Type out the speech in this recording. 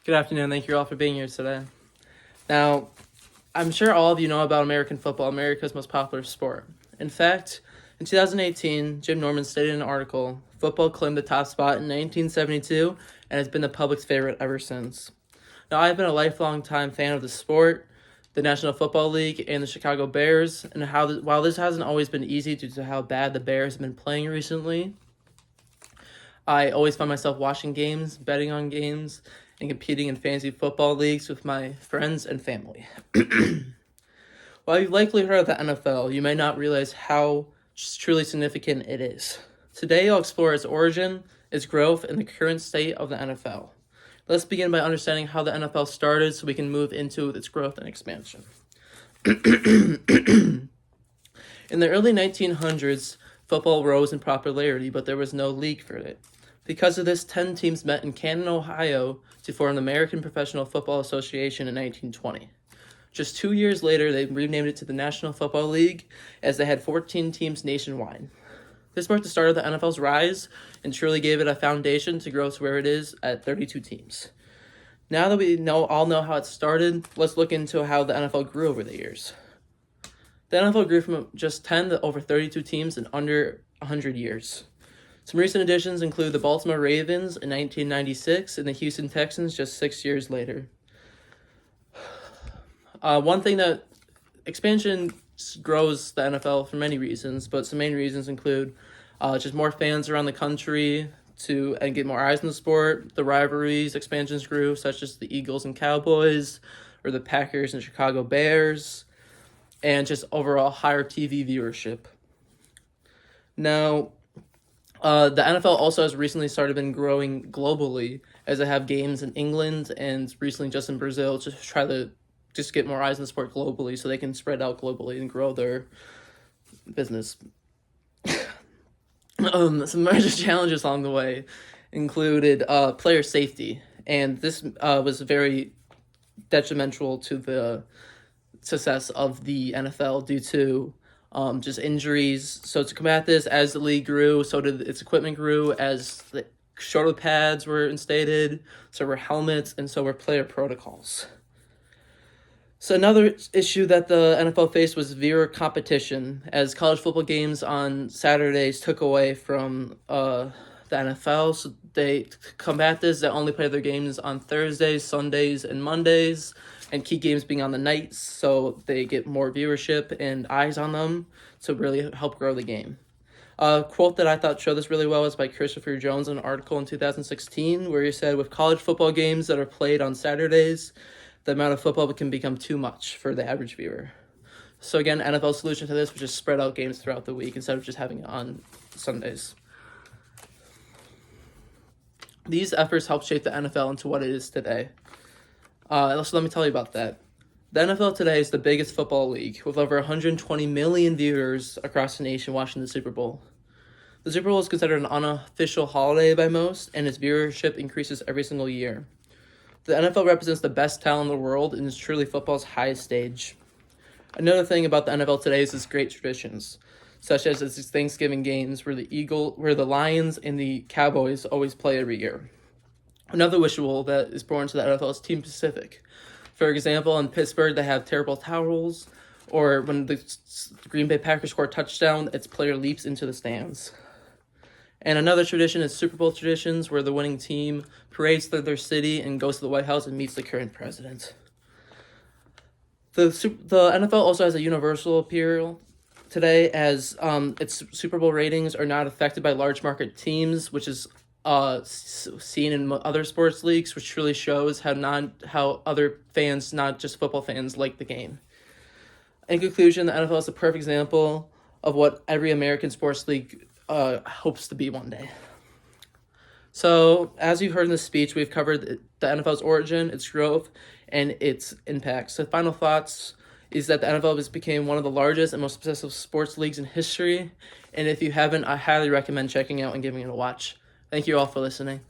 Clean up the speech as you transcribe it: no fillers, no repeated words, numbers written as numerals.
Good afternoon. Thank you all for being here today. Now, I'm sure all of you know about American football, America's most popular sport. In fact, in 2018, Jim Norman stated in an article, football claimed the top spot in 1972 and has been the public's favorite ever since. Now, I've been a lifelong time fan of the sport, the National Football League, and the Chicago Bears, and while this hasn't always been easy due to how bad the Bears have been playing recently, I always find myself watching games, betting on games, and competing in fantasy football leagues with my friends and family. While you've likely heard of the NFL, you may not realize how truly significant it is. Today, I'll explore its origin, its growth, and the current state of the NFL. Let's begin by understanding how the NFL started so we can move into its growth and expansion. In the early 1900s, football rose in popularity, but there was no league for it. Because of this, 10 teams met in Canton, Ohio to form the American Professional Football Association in 1920. Just 2 years later, they renamed it to the National Football League, as they had 14 teams nationwide. This marked the start of the NFL's rise and truly gave it a foundation to grow to where it is at 32 teams. Now that we all know how it started, let's look into how the NFL grew over the years. The NFL grew from just 10 to over 32 teams in under 100 years. Some recent additions include the Baltimore Ravens in 1996 and the Houston Texans just 6 years later. One thing that expansion grows the NFL for many reasons, but some main reasons include just more fans around the country and get more eyes on the sport. The rivalries expansions grew, such as the Eagles and Cowboys, or the Packers and Chicago Bears, and just overall higher TV viewership. Now, the NFL also has recently been growing globally, as they have games in England and recently just in Brazil to try to just get more eyes on the sport globally so they can spread out globally and grow their business. Some major challenges along the way included player safety, and this was very detrimental to the success of the NFL due to just injuries. So to combat this, as the league grew, so did its equipment grew, as the shoulder pads were instated, so were helmets, and so were player protocols. So another issue that the NFL faced was viewer competition, as college football games on Saturdays took away from the NFL. So they combat this, they only play their games on Thursdays, Sundays, and Mondays, and key games being on the nights, so they get more viewership and eyes on them to really help grow the game. A quote that I thought showed this really well was by Christopher Jones in an article in 2016, where he said, "With college football games that are played on Saturdays, the amount of football can become too much for the average viewer." So again, NFL's solution to this was just spread out games throughout the week instead of just having it on Sundays. These efforts helped shape the NFL into what it is today. So let me tell you about that. The NFL today is the biggest football league, with over 120 million viewers across the nation watching the Super Bowl. The Super Bowl is considered an unofficial holiday by most, and its viewership increases every single year. The NFL represents the best talent in the world and is truly football's highest stage. Another thing about the NFL today is its great traditions, such as its Thanksgiving games where the Lions and the Cowboys always play every year. Another ritual that is born to the NFL is team specific. For example, in Pittsburgh, they have terrible towels, or when the Green Bay Packers score a touchdown, its player leaps into the stands. And another tradition is Super Bowl traditions, where the winning team parades through their city and goes to the White House and meets the current president. The NFL also has a universal appeal today, as its Super Bowl ratings are not affected by large market teams, which is seen in other sports leagues, which truly shows how other fans, not just football fans, like the game. In conclusion, the NFL is a perfect example of what every American sports league hopes to be one day. So, as you've heard in this speech, we've covered the NFL's origin, its growth, and its impact. So, final thoughts is that the NFL has become one of the largest and most successful sports leagues in history. And if you haven't, I highly recommend checking out and giving it a watch. Thank you all for listening.